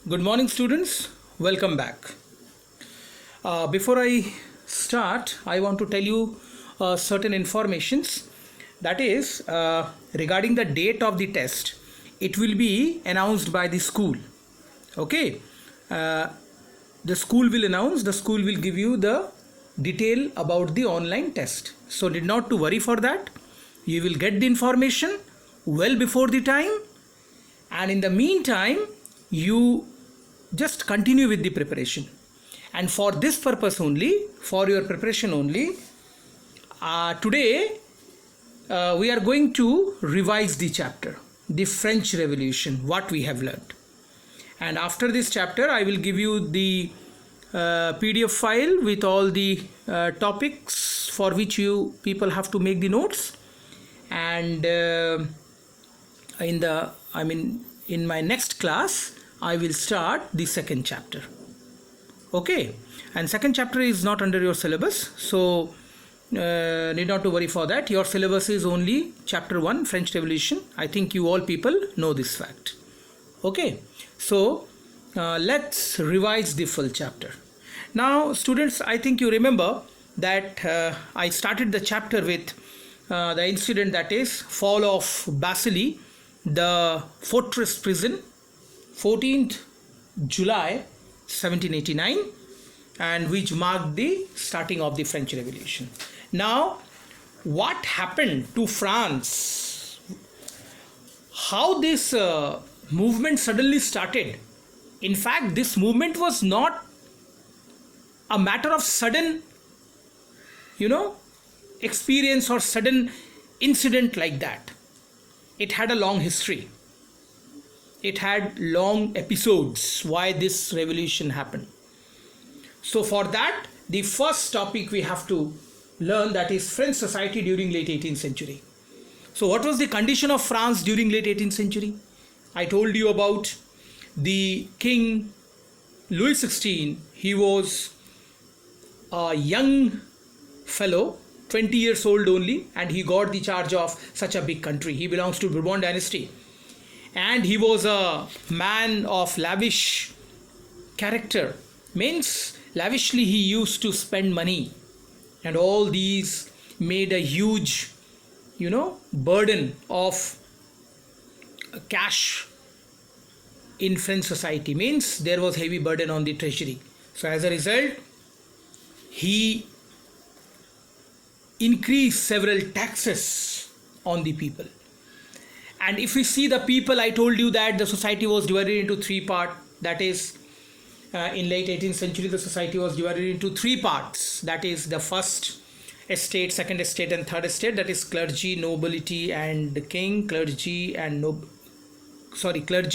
Good morning, students. Welcome back. Before I start, I want to tell you certain informations. That is, regarding the date of the test, it will be announced by the school. Okay. The school will announce, the school will give you the detail about the online test. So, need not to worry for that. You will get the information well before the time, and in the meantime, you just continue with the preparation. And for this purpose only, for your preparation only, today we are going to revise the chapter, the French Revolution, what we have learned. And after this chapter, I will give you the PDF file with all the topics for which you people have to make the notes. And in my next class, I will start the second chapter. Okay, and second chapter is not under your syllabus, so need not to worry for that. Your syllabus is only chapter 1, French Revolution. I think you all people know this fact. Okay, so let's revise the full chapter. Now, students, I think you remember that I started the chapter with the incident, that is fall of Basilie, the fortress prison, 14th July 1789, and which marked the starting of the French Revolution. Now, what happened to France? How this movement suddenly started? In fact, this movement was not a matter of sudden, experience or sudden incident like that. It had a long history. It had long episodes why this revolution happened. So for that, the first topic we have to learn, that is French society during late 18th century. So what was the condition of France during late 18th century? I told you about the King Louis XVI. He was a young fellow, 20 years old only, and he got the charge of such a big country. He belongs to Bourbon dynasty. And he was a man of lavish character. Means lavishly he used to spend money. And all these made a huge, burden of cash in French society. Means there was heavy burden on the treasury. So as a result, he increased several taxes on the people. And if we see the people, I told you that the society was divided into three parts. That is, in late 18th century, the society was divided into three parts. That is the first estate, second estate, and third estate. That is clergy, nobility, and the king. Clergy,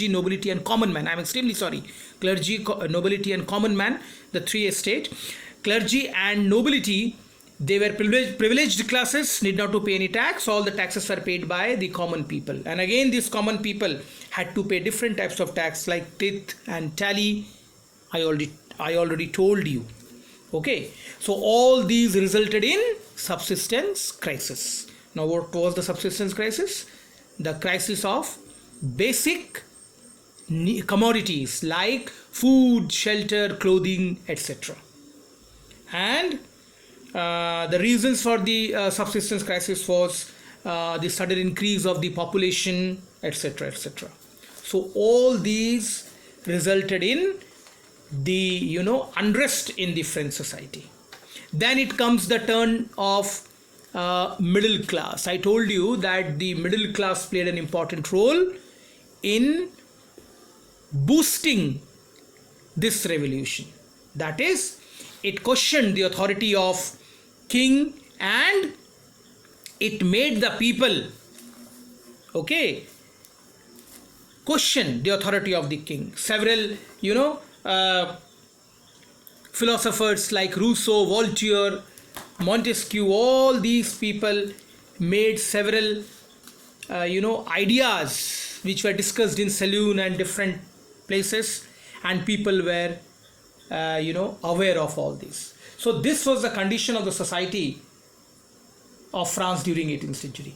nobility, and common man. I'm extremely sorry. Clergy, nobility, and common man. The three estate. Clergy and nobility, they were privileged classes, need not to pay any tax. All the taxes were paid by the common people. And again, these common people had to pay different types of tax like tithe and tally. I already told you. Okay. So all these resulted in subsistence crisis. Now, what was the subsistence crisis? The crisis of basic commodities like food, shelter, clothing, etc. And the reasons for the subsistence crisis was the sudden increase of the population, etc., etc. So all these resulted in the unrest in the French society. Then it comes the turn of middle class. I told you that the middle class played an important role in boosting this revolution. That is, it questioned the authority of king and it made the people question the authority of the king. Several philosophers like Rousseau, Voltaire, Montesquieu, all these people made several ideas which were discussed in saloon and different places, and people were aware of all this. So this was the condition of the society of France during 18th century.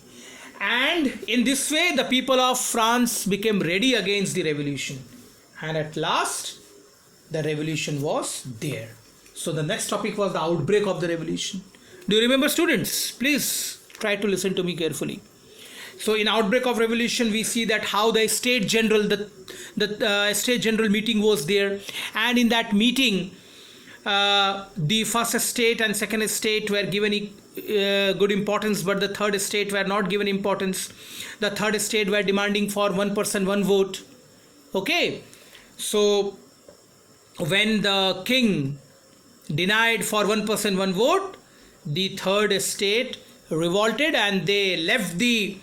And in this way, the people of France became ready against the revolution. and at last the revolution was there. So the next topic was the outbreak of the revolution. Do you remember, students? Please try to listen to me carefully. So in outbreak of revolution, we see that how the state general, the state general meeting was there, and in that meeting, the first estate and second estate were given good importance, but the third estate were not given importance. The third estate were demanding for one person, one vote. Okay, so when the king denied for one person, one vote, the third estate revolted and they left the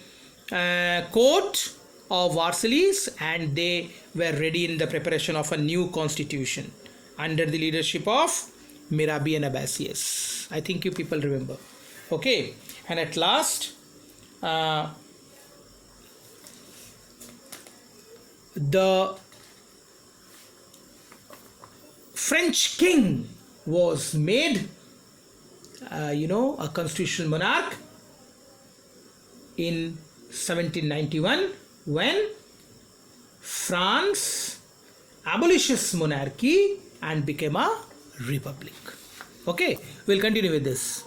court of Versailles, and they were ready in the preparation of a new constitution under the leadership of Mirabeau and Abbasius. I think you people remember. Okay, and at last the French king was made a constitutional monarch in 1791 when France abolishes monarchy and became a republic. Okay, we'll continue with this.